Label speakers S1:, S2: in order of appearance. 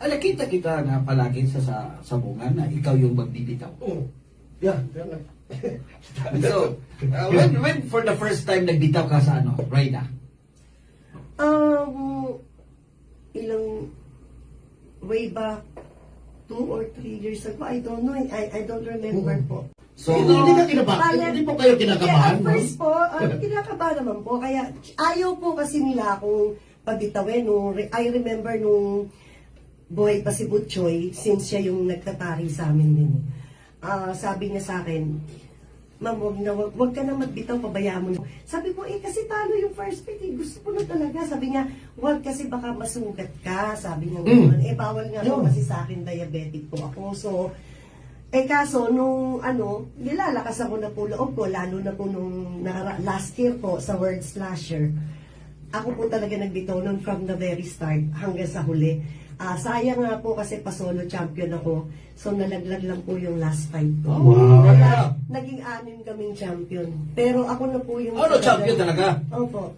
S1: Nakita kita na palagi sa sabungan na ikaw yung magbibitaw.
S2: Oo. Yeah.
S1: So, when for the first time nagbitaw ka sa ano, Reyna?
S3: Way back 2 or 3 years ago, I don't know, I don't remember po.
S1: So,
S2: Hindi ka kinabahan? Hindi po kayo kinakabahan?
S3: At first po, kinakabahan naman po. Kaya ayaw po kasi nila akong pagbitawin. I remember nung buhay pa si Butchoy, since siya yung nagtatari sa amin din. Sabi niya sa akin, Ma'am, wag ka na magbitaw, pabayaan mo. Sabi ko, kasi talo yung first pick. Gusto ko na talaga. Sabi niya, wag kasi baka masugat ka. Sabi niya, bawal nga po kasi sa akin, diabetic po ako. So, kaso, nung nilalakas ako na po loob ko, lalo na po nung last year po sa World Slasher, ako po talaga nagbitaw nun from the very start hanggang sa huli. Sayang nga po kasi pa-solo champion ako. So, nalaglag lang po yung last fight ko.
S2: Wow.
S3: Kaya, naging 6 kaming champion. Pero ako na po yung...
S1: champion talaga?
S3: Opo.